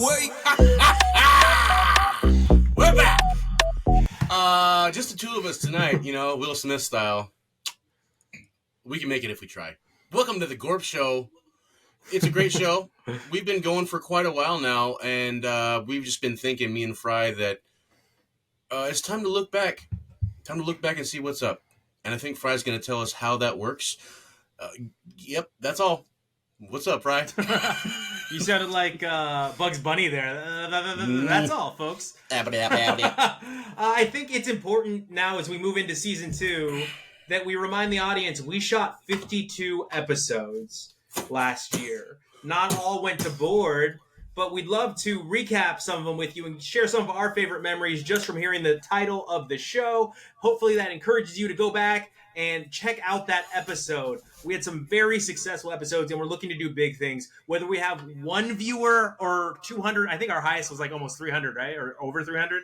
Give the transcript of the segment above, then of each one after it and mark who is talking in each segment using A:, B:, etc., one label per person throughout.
A: away.
B: We're back. Just the two of us tonight, Will Smith style. We can make it if we try. Welcome to the Gorp Show. It's a great show. We've been going for quite a while now, and we've just been thinking, me and Fry, that it's time to look back. Time to look back and see what's up. And I think Fry's going to tell us how that works. Yep, that's all. What's up, Fry?
C: You sounded like Bugs Bunny there. That's all, folks. I think it's important now as we move into season 2 that we remind the audience we shot 52 episodes last year. Not all went to board, but we'd love to recap some of them with you and share some of our favorite memories just from hearing the title of the show. Hopefully that encourages you to go back and check out that episode. We had some very successful episodes, and we're looking to do big things. Whether we have one viewer or 200, I think our highest was like almost 300, right? Or over 300?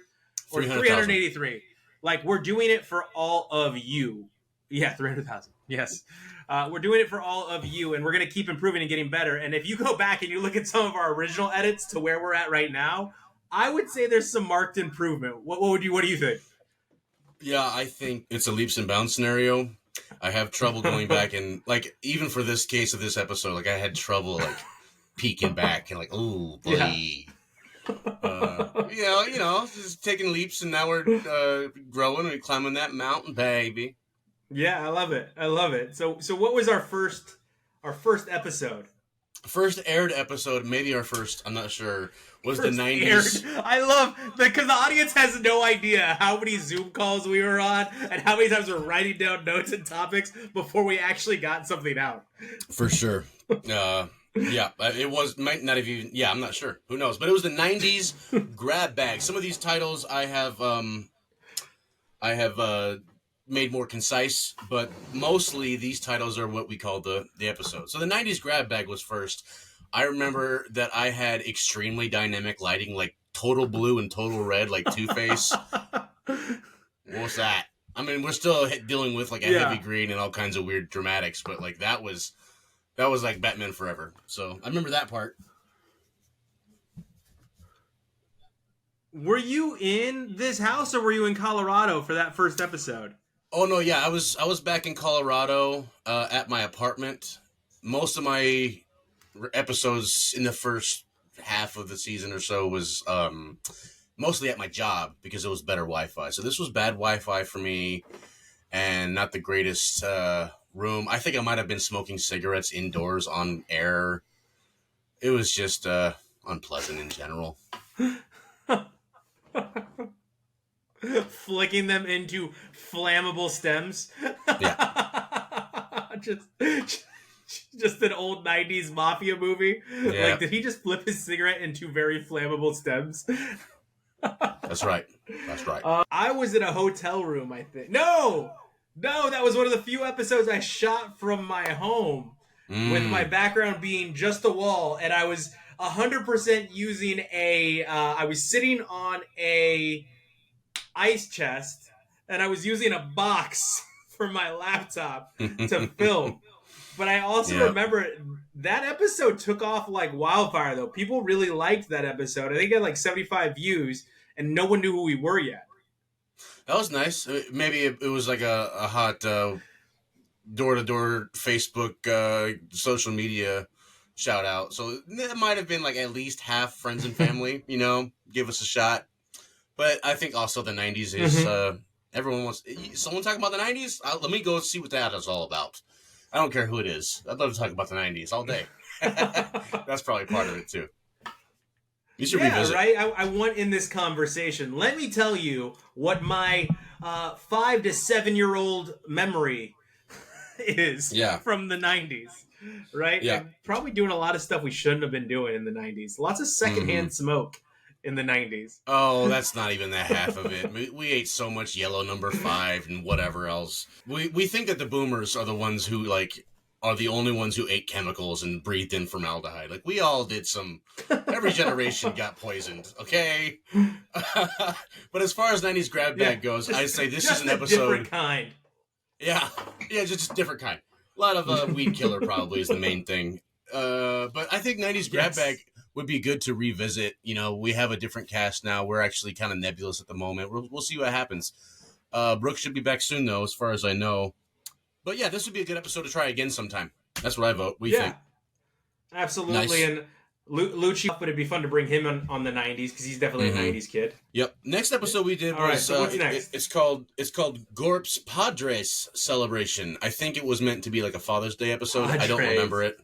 C: Or 383. Like, we're doing it for all of you. Yeah, 300,000. Yes. We're doing it for all of you, and we're going to keep improving and getting better. And if you go back and you look at some of our original edits to where we're at right now, I would say there's some marked improvement. What do you think?
B: Yeah, I think it's a leaps and bounds scenario. I have trouble going back and, like, even for this case of this episode, like, I had trouble, like, peeking back and, like, oh, buddy. Yeah. Just taking leaps, and now we're growing and climbing that mountain, baby.
C: Yeah, I love it. So what was our first episode?
B: First aired episode, maybe our first, I'm not sure, was the 90s.
C: Aired. I love that because the audience has no idea how many Zoom calls we were on and how many times we're writing down notes and topics before we actually got something out.
B: For sure. Yeah, it might not have even, I'm not sure. Who knows? But it was the 90s grab bag. Some of these titles I have made more concise, but mostly these titles are what we call the episode. So the 90s grab bag was first. I remember that I had extremely dynamic lighting, like total blue and total red, like Two-Face. What's that? I mean, we're still dealing with like a heavy green and all kinds of weird dramatics, but like that was like Batman Forever. So I remember that part.
C: Were you in this house or were you in Colorado for that first episode?
B: Oh no, yeah, I was back in Colorado at my apartment. Most of my episodes in the first half of the season or so was mostly at my job because it was better Wi-Fi. So this was bad Wi-Fi for me and not the greatest room. I think I might have been smoking cigarettes indoors on air. It was just unpleasant in general.
C: Flicking them into flammable stems.
B: Yeah.
C: just an old 90s mafia movie.
B: Yeah.
C: Like, did he just flip his cigarette into very flammable stems?
B: That's right.
C: I was in a hotel room, I think. No, that was one of the few episodes I shot from my home with my background being just a wall, and I was 100% using I was sitting on a ice chest, and I was using a box for my laptop to film. But I also remember that episode took off like wildfire, though. People really liked that episode. I think it had like 75 views, and no one knew who we were yet.
B: That was nice. Maybe it was like a hot door-to-door Facebook social media shout out. So it might have been like at least half friends and family, give us a shot. But I think also the 90s is, everyone wants, someone talking about the 90s? Let me go see what that is all about. I don't care who it is. I'd love to talk about the 90s all day. That's probably part of it too. You should revisit.
C: Right? I want in this conversation. Let me tell you what my 5 to 7-year-old memory is from the 90s. Right?
B: Yeah.
C: And probably doing a lot of stuff we shouldn't have been doing in the 90s. Lots of secondhand smoke in the 90s.
B: Oh, that's not even that half of it. We ate so much yellow number 5 and whatever else. We think that the boomers are the ones who are the only ones who ate chemicals and breathed in formaldehyde. Like, we all did every generation got poisoned, okay? But as far as 90s grab bag goes, I'd say this is an episode.
C: Different kind.
B: Yeah, just a different kind. A lot of weed killer probably is the main thing. But I think 90s grab bag would be good to revisit. We have a different cast now. We're actually kind of nebulous at the moment. We'll see what happens. Brooke should be back soon, though, as far as I know. But yeah, this would be a good episode to try again sometime. That's what I vote. What do you think?
C: Absolutely.
B: Nice.
C: And Lucci, but it'd be fun to bring him on the 90s because he's definitely a 90s kid.
B: Yep. Next episode we did was
C: right, so what's next?
B: It's called Gorp's Padres Celebration. I think it was meant to be like a Father's Day episode.
C: Padres.
B: I don't remember it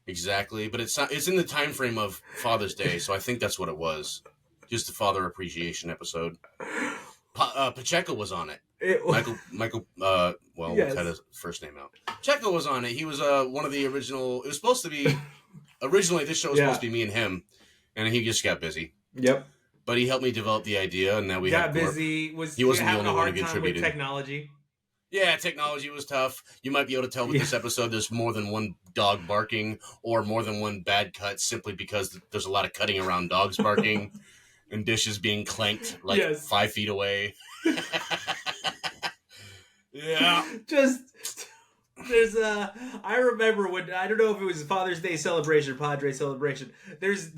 B: exactly, but it's in the time frame of Father's Day, so I think that's what it was. Just a father appreciation episode. Pacheco was on it. Michael. Yes. We'll cut his first name out. Pacheco was on it. He was one of the original. It was supposed to be. Originally, this show was supposed to be me and him, and he just got busy.
C: Yep.
B: But he helped me develop the idea, and now we
C: got busy. He
B: wasn't the only one who contributed.
C: With technology.
B: Yeah, technology was tough. You might be able to tell with this episode there's more than one dog barking or more than one bad cut simply because there's a lot of cutting around dogs barking and dishes being clanked 5 feet away. Yeah.
C: There's I remember when, I don't know if it was Father's Day celebration or Padre celebration. There's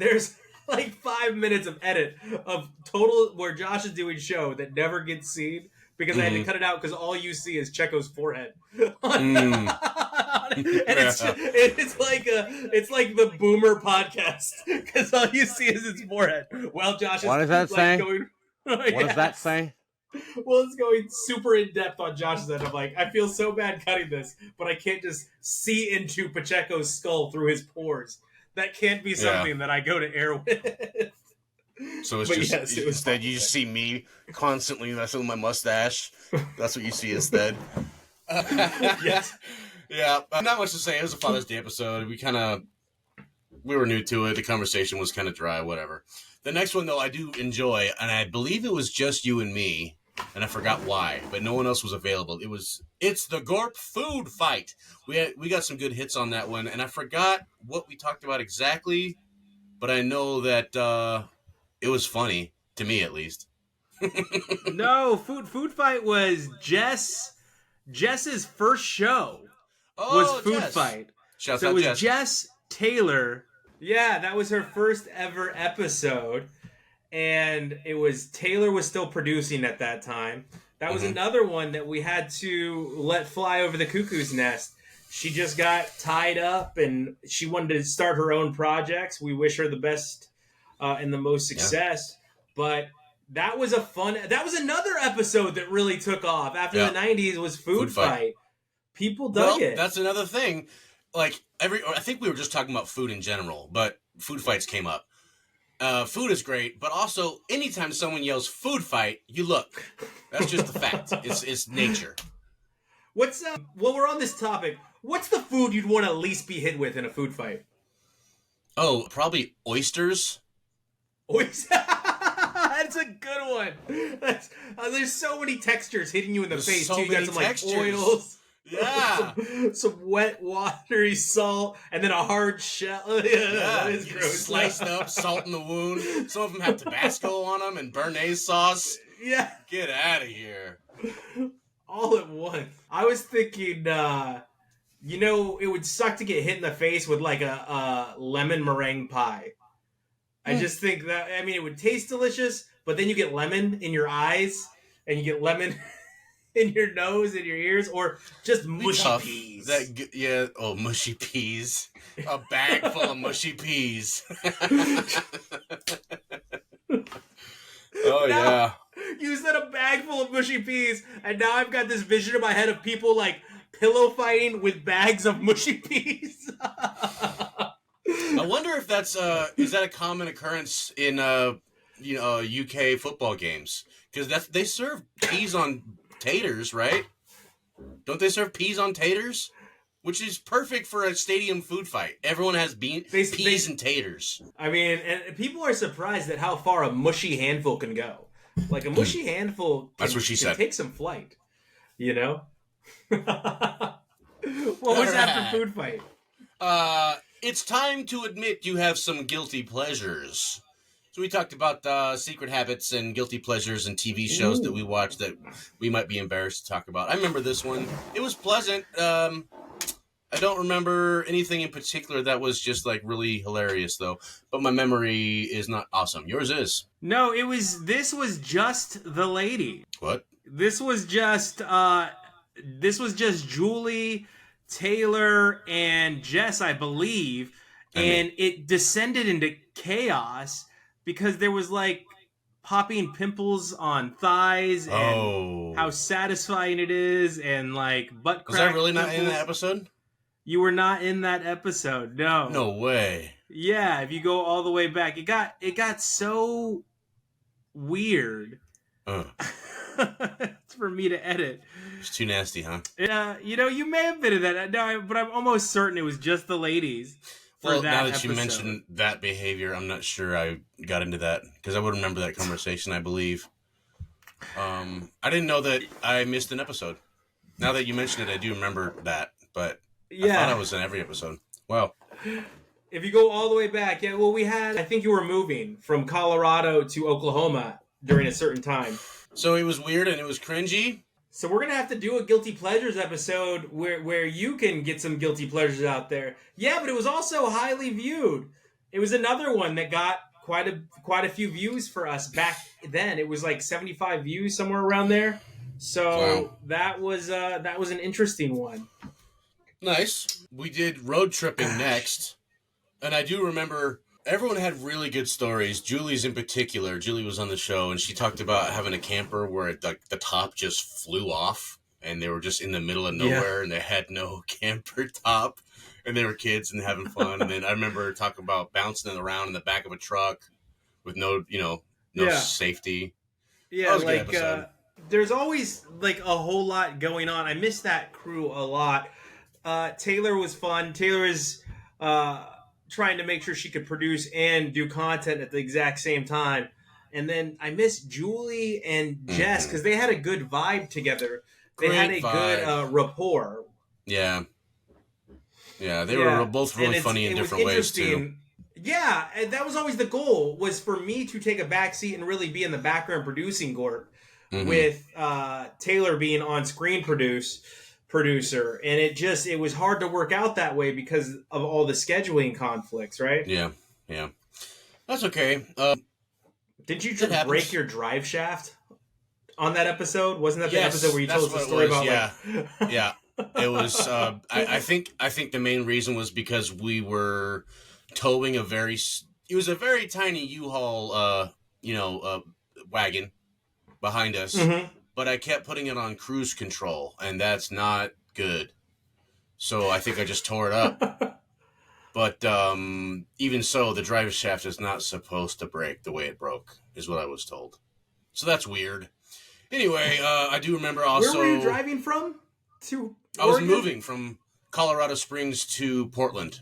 C: like 5 minutes of edit of total where Josh is doing show that never gets seen because I had to cut it out because all you see is Checo's forehead. And it's like the Boomer podcast because all you see is his forehead. Well, Josh is
A: what does that say?
C: What
A: does that say?
C: Well, it's going super in depth on Josh's end. I'm like, I feel so bad cutting this, but I can't just see into Pacheco's skull through his pores. That can't be something that I go to air with.
B: So instead you just see me constantly messing with my mustache. That's what you see instead.
C: Yes.
B: Yeah, not much to say. It was a Father's Day episode. We were new to it. The conversation was kind of dry, whatever. The next one, though, I do enjoy, and I believe it was just you and me, and I forgot why, but no one else was available. It's the Gorp food fight. We got some good hits on that one, and I forgot what we talked about exactly, but I know that it was funny, to me at least.
C: No, food fight was Jess's first show. Was food
B: Jess.
C: Fight.
B: Shouts
C: so
B: out
C: it was
B: Jess.
C: Jess Taylor. Yeah, that was her first ever episode. And it was Taylor was still producing at that time. That was another one that we had to let fly over the cuckoo's nest. She just got tied up and she wanted to start her own projects. We wish her the best and the most success. But that was another episode that really took off after the 90s was Food Fight. People dug it.
B: That's another thing. Like I think we were just talking about food in general, but food fights came up. Food is great, but also anytime someone yells "food fight," you look. That's just the fact. It's nature.
C: What's while we're on this topic, what's the food you'd want to least be hit with in a food fight?
B: Oh, probably oysters.
C: Oysters. That's a good one. There's so many textures hitting you in the face too. You got some textures. Like oils.
B: Yeah.
C: some wet, watery salt, and then a hard shell. That is gross.
B: Sliced up, salt in the wound. Some of them have Tabasco on them and béarnaise sauce.
C: Yeah.
B: Get out of here.
C: All at once. I was thinking, it would suck to get hit in the face with like a lemon meringue pie. I just think that, it would taste delicious, but then you get lemon in your eyes, and you get lemon in your nose and your ears, or just mushy peas.
B: Mushy peas. A bag full of mushy peas. Yeah.
C: You said a bag full of mushy peas, and now I've got this vision in my head of people like pillow fighting with bags of mushy peas.
B: I wonder if is that a common occurrence in UK football games? Because they serve peas on taters, right? Don't they serve peas on taters? Which is perfect for a stadium food fight. Everyone has peas and taters.
C: And people are surprised at how far a mushy handful can go. Like a mushy handful can take some flight. What was after food fight?
B: It's time to admit you have some guilty pleasures. So we talked about secret habits and guilty pleasures and TV shows that we watch that we might be embarrassed to talk about. I remember this one. It was pleasant. I I don't remember anything in particular that was just like really hilarious though. But my memory is not awesome. Yours is.
C: No, this was just the lady.
B: What?
C: This was just Julie, Taylor, and Jess, I believe. And it descended into chaos because there was like popping pimples on thighs and how satisfying it is and like butt crack.
B: Was I really not in that episode?
C: You were not in that episode. No.
B: No way.
C: Yeah, if you go all the way back, it got so weird. It's for me to edit.
B: It's too nasty, huh?
C: Yeah, you may have been in that. No, but I'm almost certain it was just the ladies.
B: Well, now that you mentioned that behavior, I'm not sure I got into that because I would remember that conversation, I believe. I didn't know that I missed an episode. Now that you mentioned it, I do remember that, but I thought I was in every episode. Wow.
C: If you go all the way back, I think you were moving from Colorado to Oklahoma during a certain time.
B: So it was weird and it was cringy.
C: So we're going to have to do a Guilty Pleasures episode where you can get some Guilty Pleasures out there. Yeah, but it was also highly viewed. It was another one that got quite a few views for us back then. It was like 75 views, somewhere around there. So that was an interesting one.
B: Nice. We did road tripping next. And I do remember everyone had really good stories. Julie's in particular. Julie was on the show, and she talked about having a camper where the top just flew off, and they were just in the middle of nowhere, and they had no camper top, and they were kids and having fun. And then I remember talking about bouncing around in the back of a truck with no safety.
C: Yeah, that was a good episode. There's always like a whole lot going on. I miss that crew a lot. Taylor was fun. Taylor is trying to make sure she could produce and do content at the exact same time. And then I miss Julie and Jess because they had a good vibe together. They had a good rapport.
B: Yeah. Yeah, they were both really funny in different ways, too.
C: Yeah, and that was always the goal, was for me to take a backseat and really be in the background producing Gorp, with Taylor being on-screen producer, and it was hard to work out that way because of all the scheduling conflicts, right?
B: Yeah. That's okay.
C: Did you just break your drive shaft on that episode? Wasn't that the episode where you told us the story about?
B: Yeah. It was. I think the main reason was because we were towing it was a very tiny U-Haul, wagon behind us. Mm-hmm. But I kept putting it on cruise control, and that's not good. So I think I just tore it up. But even so, the drive shaft is not supposed to break the way it broke, is what I was told. So that's weird. Anyway, I do remember also...
C: Where were you driving from? To Oregon?
B: I was moving from Colorado Springs to Portland.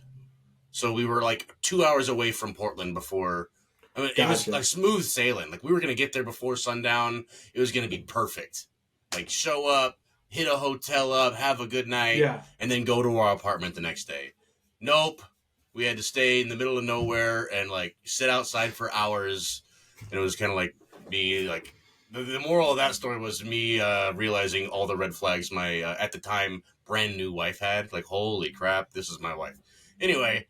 B: So we were like 2 hours away from Portland before... It was like smooth sailing. Like we were going to get there before sundown. It was going to be perfect. Like show up, hit a hotel up, have a good night, and then go to our apartment the next day. Nope. We had to stay in the middle of nowhere and like sit outside for hours. And it was kind of like me, like the moral of that story was me realizing all the red flags my, at the time, brand new wife had. Like, holy crap, this is my wife. Anyway...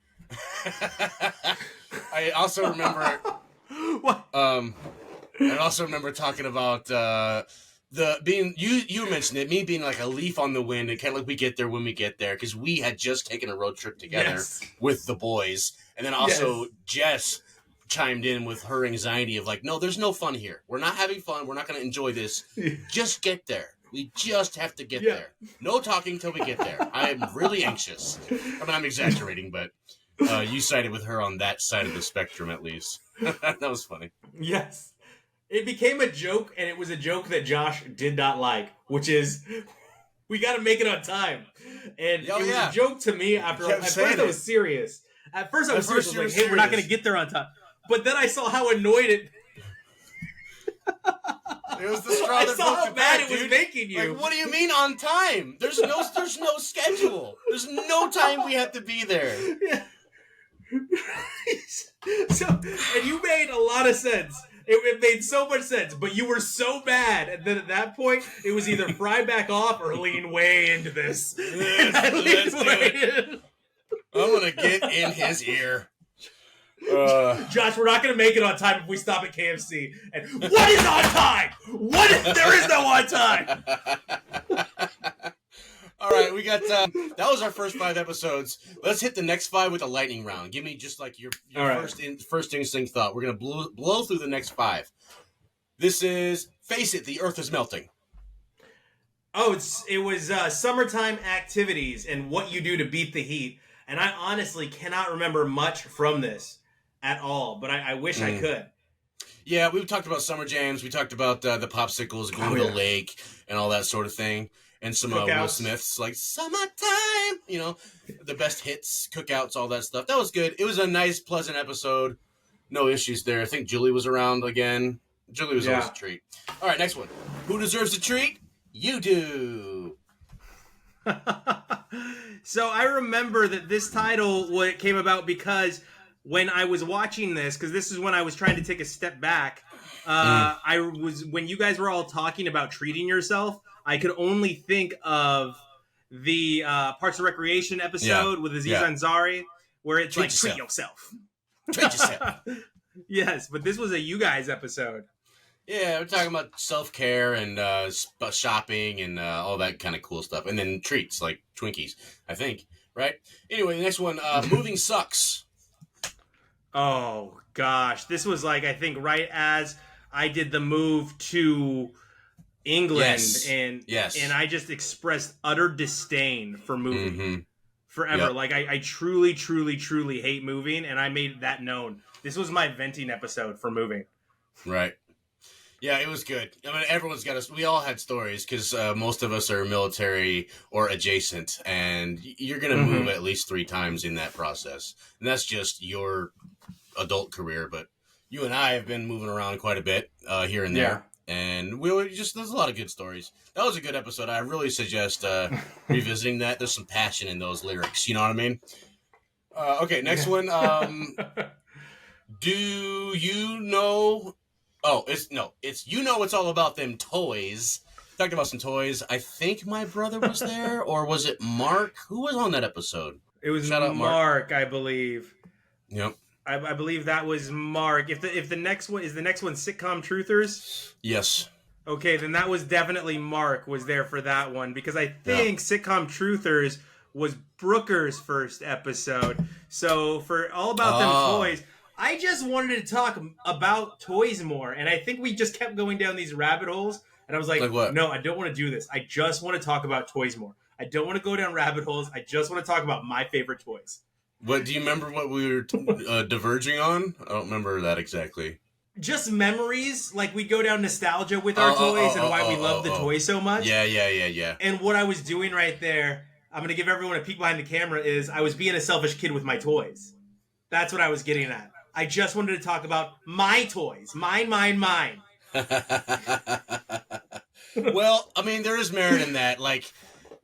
B: I also remember
C: what?
B: I also remember talking about you mentioned it, me being like a leaf on the wind, and kind of like we get there when we get there, because we had just taken a road trip together with the boys, and then also Jess chimed in with her anxiety of like, no, there's no fun here. We're not having fun. We're not going to enjoy this. Just get there. We just have to get there. No talking till we get there. I am really anxious. I mean, I'm exaggerating, but you sided with her on that side of the spectrum, at least. That was funny.
C: Yes. It became a joke, and it was a joke that Josh did not like, which is, we got to make it on time. And it was a joke to me after. At first, I was serious. At first, I was serious. I was like, hey, we're not going to get there on time. But then I saw how annoyed it...
B: It was the straw that
C: I saw how bad it was making you.
B: Like, what do you mean on time? There's no schedule. There's no time we have to be there.
C: Yeah. So, and you made a lot of sense. It made so much sense, but you were so bad, and then at that point, it was either fry back off or lean way into this.
B: Let's do it. I'm gonna get in his ear.
C: Josh, we're not gonna make it on time if we stop at KFC. And what is on time? There is no on time.
B: All right, we got that was our first 5 episodes. Let's hit the next 5 with a lightning round. Give me just like your first instinct thought. We're gonna blow through the next 5. This is Face It, the Earth is Melting.
C: Oh, it was summertime activities and what you do to beat the heat. And I honestly cannot remember much from this at all, but I wish I could.
B: Yeah, we talked about summer jams. We talked about the popsicles, going to the lake, and all that sort of thing. And some Will Smith's, like, summertime, you know, the best hits, cookouts, all that stuff. That was good. It was a nice, pleasant episode. No issues there. I think Julie was around again. Julie was always a treat. All right, next one. Who deserves a treat? You do.
C: So I remember that this title came about because when I was watching this, because this is when I was trying to take a step back, when you guys were all talking about treating yourself, I could only think of the Parks and Recreation episode with Aziz Ansari, where it's treat yourself.
B: Treat yourself.
C: Yes, but this was a you guys episode.
B: Yeah, we're talking about self-care and shopping and all that kind of cool stuff. And then treats, like Twinkies, I think. Right? Anyway, the next one, moving sucks.
C: Oh, gosh. This was like, I think, right as I did the move to England. And I just expressed utter disdain for moving forever. Yep. Like, I truly, truly, truly hate moving, and I made that known. This was my venting episode for moving.
B: Right. Yeah, it was good. I mean, we all had stories because most of us are military or adjacent, and you're going to move at least 3 times in that process. And that's just your adult career, but you and I have been moving around quite a bit here and there. And there's a lot of good stories. That was a good episode. I really suggest revisiting that. There's some passion in those lyrics. You know what I mean? Okay, next one. Do you know... Oh, it's it's all about them toys. Talked about some toys. I think my brother was there, or was it Mark? Who was on that episode?
C: It was Mark, I believe.
B: Yep.
C: I believe that was Mark. If the next one is Sitcom Truthers?
B: Yes.
C: Okay, then that was definitely Mark was there for that one because I think Sitcom Truthers was Brooker's first episode. So for All About Them Toys, I just wanted to talk about toys more, and I think we just kept going down these rabbit holes, and I was like no, I don't want to do this. I just want to talk about toys more. I don't want to go down rabbit holes. I just want to talk about my favorite toys.
B: What do you remember what we were diverging on? I don't remember that exactly.
C: Just memories, like we go down nostalgia with our toys and why we love the toys so much.
B: Yeah.
C: And what I was doing right there, I'm going to give everyone a peek behind the camera, is I was being a selfish kid with my toys. That's what I was getting at. I just wanted to talk about my toys. Mine.
B: Well, I mean, there is merit in that. Like,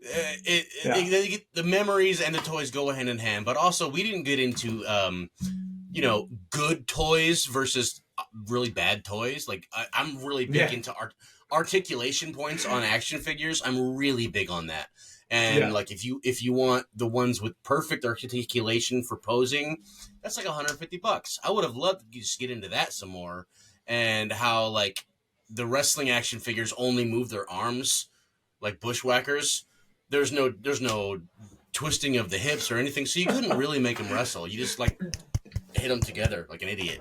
B: the memories and the toys go hand in hand. But also, we didn't get into, good toys versus really bad toys. Like, I'm really big into articulation points on action figures. I'm really big on that. And like if you want the ones with perfect articulation for posing, that's like $150. I would have loved to just get into that some more, and how like the wrestling action figures only move their arms like bushwhackers. There's no twisting of the hips or anything, so you couldn't really make them wrestle. You just like hit them together like an idiot.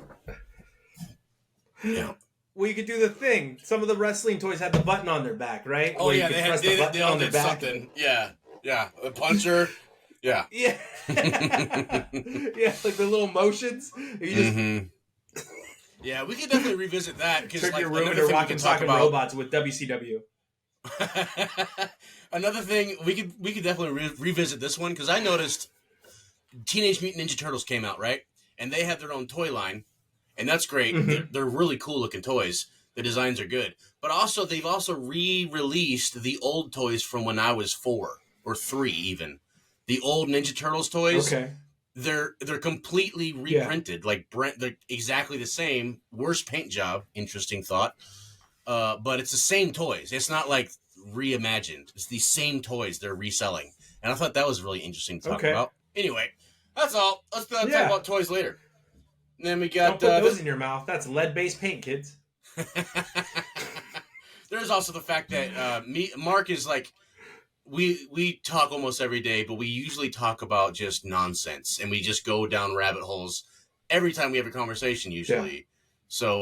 B: Yeah.
C: Well, you could do the thing. Some of the wrestling toys had the button on their back, right?
B: Oh, yeah, they all did something. Yeah. A puncher. Yeah.
C: Yeah. Yeah, like the little motions. You just...
B: Yeah, we could definitely revisit that.
C: Turn your room into Rock and Talking Robots with WCW.
B: Another thing, we could definitely revisit this one, because I noticed Teenage Mutant Ninja Turtles came out, right? And they have their own toy line. And that's great. They're really cool looking toys. The designs are good. But also, they've also re-released the old toys from when I was 4 or 3 even. The old Ninja Turtles toys.
C: Okay.
B: they're completely reprinted. Like they're exactly the same. Worse paint job. Interesting thought. But it's the same toys. It's not like reimagined. It's the same toys they're reselling. And I thought that was really interesting to talk about. Anyway, that's all. Let's talk about toys later. And then we got...
C: Don't put those in your mouth. That's lead-based paint, kids.
B: There's also the fact that Mark is like... We talk almost every day, but we usually talk about just nonsense. And we just go down rabbit holes every time we have a conversation, usually. Yeah. So,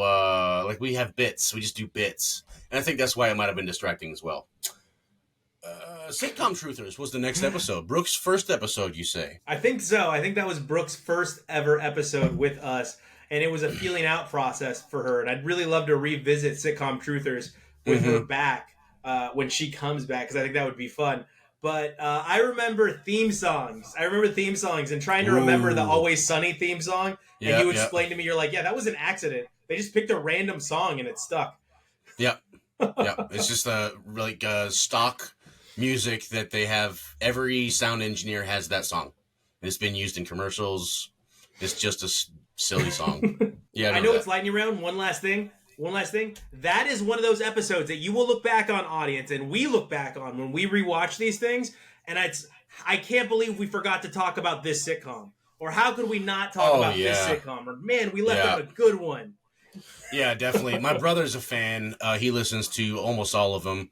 B: like, we have bits. We just do bits. And I think that's why it might have been distracting as well. Sitcom Truthers was the next episode. Brooke's first episode, you say?
C: I think so. I think that was Brooke's first ever episode with us. And it was a feeling out process for her. And I'd really love to revisit Sitcom Truthers with her back when she comes back, because I think that would be fun. But I remember theme songs. And trying to remember the Always Sunny theme song. And you explained to me, you're like, yeah, that was an accident. They just picked a random song and it stuck.
B: Yep. It's just like stock music that they have. Every sound engineer has that song. It's been used in commercials. It's just a silly song. Yeah,
C: I know it's lighting you around. One last thing. That is one of those episodes that you will look back on, audience, and we look back on when we rewatch these things. And I can't believe we forgot to talk about this sitcom. Or how could we not talk about this sitcom? Or, man, we left out a good one.
B: Yeah, definitely. My brother's a fan. He listens to almost all of them.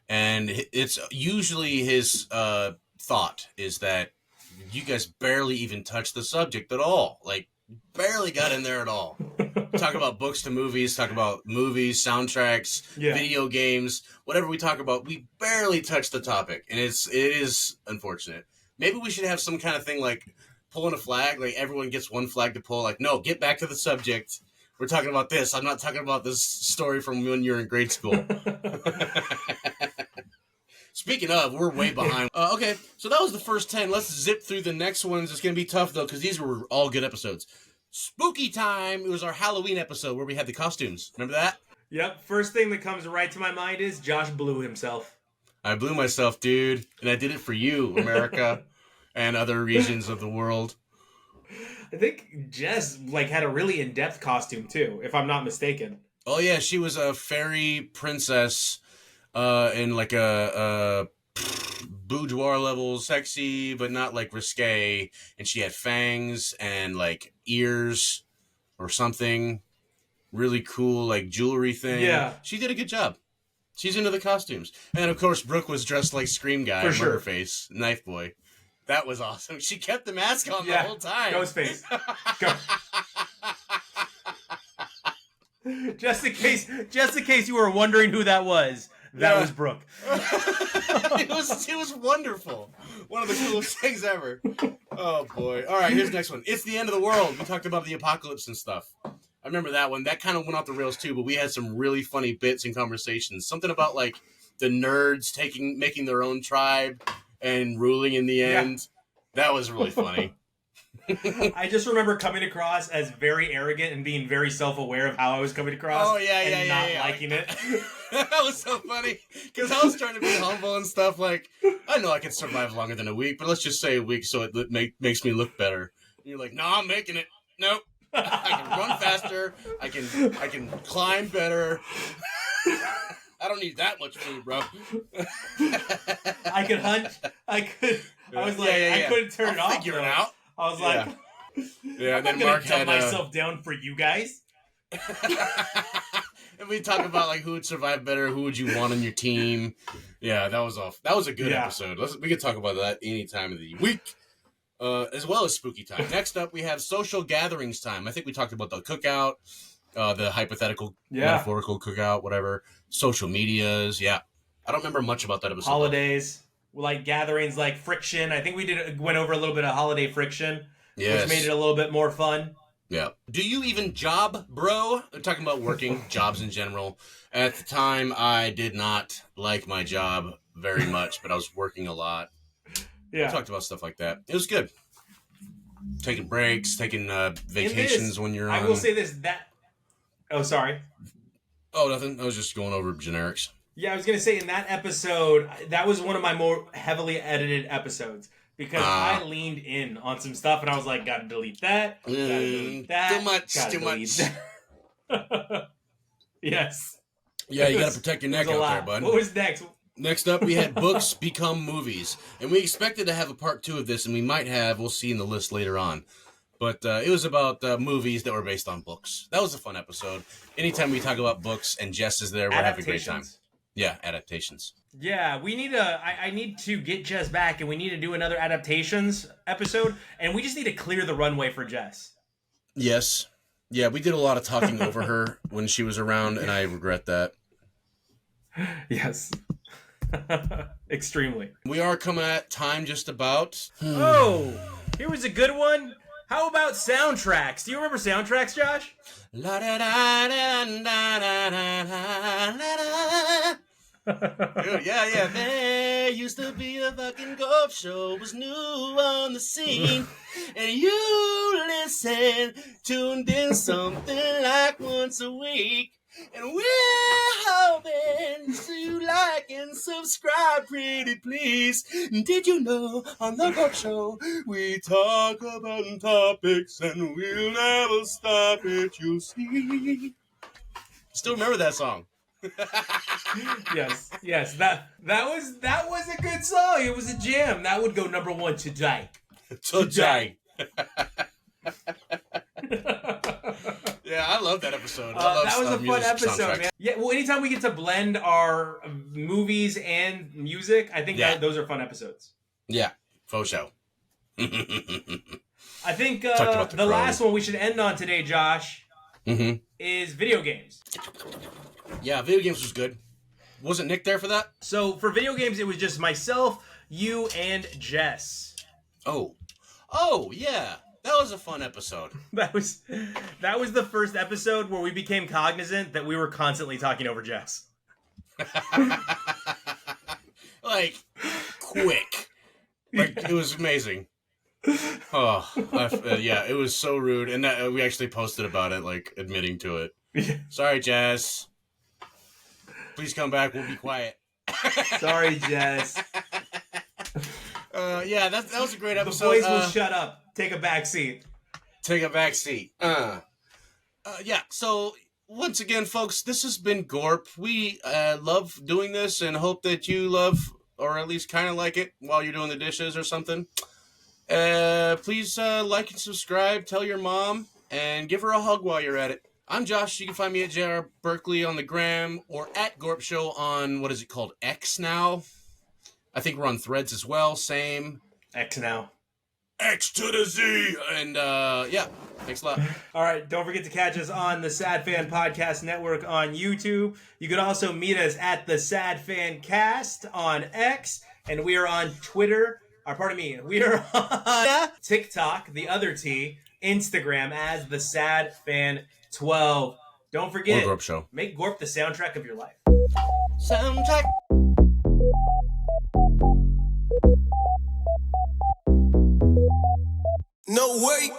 B: And it's usually his thought is that you guys barely even touched the subject at all. Like, barely got in there at all. Talk about books to movies, talk about movies, soundtracks, video games, whatever we talk about, we barely touch the topic. And it is unfortunate. Maybe we should have some kind of thing like pulling a flag, like everyone gets one flag to pull, like, no, get back to the subject. We're talking about this. I'm not talking about this story from when you're in grade school. Speaking of, we're way behind. Okay, so that was the first 10. Let's zip through the next ones. It's going to be tough, though, because these were all good episodes. Spooky Time. It was our Halloween episode where we had the costumes. Remember that?
C: Yep. First thing that comes right to my mind is Josh blew himself.
B: I blew myself, dude. And I did it for you, America, and other regions of the world.
C: I think Jess had a really in-depth costume, too, if I'm not mistaken.
B: Oh, yeah. She was a fairy princess in like a boudoir level sexy, but not like risque. And she had fangs and like ears or something. Really cool, like jewelry thing.
C: Yeah.
B: She did a good job. She's into the costumes. And of course, Brooke was dressed like Scream Guy, Murderface, Knife Boy. That was awesome. She kept the mask on the whole time.
C: Ghostface. Go. Just in case you were wondering who that was. That was Brooke.
B: It was wonderful. One of the coolest things ever. Oh boy. All right, here's the next one. It's the end of the world. We talked about the apocalypse and stuff. I remember that one. That kind of went off the rails too, but we had some really funny bits and conversations. Something about like the nerds making their own tribe and ruling in the end. That was really funny.
C: I just remember coming across as very arrogant and being very self-aware of how I was coming across. And not liking it.
B: That was so funny because I was trying to be humble and stuff. Like, I know I can survive longer than a week, but let's just say a week so it makes me look better. And you're like, no, I'm making it. Nope. I can run faster. I can climb better. I don't need that much food, bro.
C: I could hunt. I was like, I couldn't turn it off.
B: Figure it out.
C: I was like,
B: yeah.
C: I'm not going to dumb myself down for you guys.
B: And we talk about like who would survive better, who would you want on your team. Yeah, that was off. That was a good episode. We could talk about that any time of the week, as well as spooky time. Next up, we have social gatherings time. I think we talked about the cookout, the hypothetical, metaphorical cookout, whatever. Social medias. Yeah, I don't remember much about that episode.
C: Holidays. Like gatherings, like friction. I think we went over a little bit of holiday friction, which made it a little bit more fun.
B: Yeah. Do you even job, bro? I'm talking about working, jobs in general. At the time, I did not like my job very much, but I was working a lot. Yeah. We talked about stuff like that. It was good. Taking breaks, taking vacations when you're on.
C: I will say this, Oh, sorry.
B: Oh, nothing. I was just going over generics.
C: Yeah, I was going to say in that episode, that was one of my more heavily edited episodes because I leaned in on some stuff and I was like, gotta delete that. Gotta delete that.
B: Too much.
C: Yes.
B: Yeah, you gotta protect your neck out there, bud.
C: What was next?
B: Next up, we had books become movies. And we expected to have a part 2 of this, and we might have. We'll see in the list later on. But it was about movies that were based on books. That was a fun episode. Anytime we talk about books and Jess is there, we're having a great time. Yeah, adaptations.
C: Yeah, we need I need to get Jess back, and we need to do another adaptations episode, and we just need to clear the runway for Jess.
B: Yes. Yeah, we did a lot of talking over her when she was around, and I regret that.
C: Yes. Extremely.
B: We are coming at time just about.
C: Oh, here was a good one. How about soundtracks? Do you remember soundtracks, Josh?
B: La da da da da da da da. Dude, yeah. There used to be a fucking golf show, was new on the scene, and you listen, tuned in something like once a week. And we're hoping you like and subscribe, pretty please. Did you know on the Golf Show we talk about topics and we'll never stop it, you'll see. Still remember that song?
C: Yes. That was a good song. It was a jam. That would go number 1 today.
B: Today. Yeah, I love that episode.
C: That was a fun episode, man. Yeah, well, anytime we get to blend our movies and music, I think those are fun episodes.
B: Yeah, faux show.
C: I think the last one we should end on today, Josh, is video games.
B: Yeah, video games was good. Wasn't Nick there for that?
C: So for video games, it was just myself, you, and Jess.
B: Oh, yeah. That was a fun episode.
C: That was the first episode where we became cognizant that we were constantly talking over Jess.
B: Like, quick. Like, it was amazing. Oh, yeah, it was so rude. And we actually posted about it, like, admitting to it. Sorry, Jess. Please come back. We'll be quiet.
C: Sorry, Jess.
B: Yeah, that was a great episode.
C: The boys will shut up. Take a back seat.
B: Yeah, so once again, folks, this has been Gorp. We love doing this and hope that you love, or at least kind of like it while you're doing the dishes or something. Please like and subscribe, tell your mom, and give her a hug while you're at it. I'm Josh. You can find me at JR Berkeley on the gram or at Gorp Show on, what is it called, X now? I think we're on Threads as well, same.
C: X now.
B: X to the Z. And, yeah, thanks a lot.
C: All right, don't forget to catch us on the SadFan Podcast Network on YouTube. You can also meet us at the SadFan Cast on X, and we are on Twitter. We are on TikTok, the other T, Instagram as the SadFan 12. Don't forget,
B: Gorp Show.
C: Make Gorp the soundtrack of your life.
B: Soundtrack.
A: No way.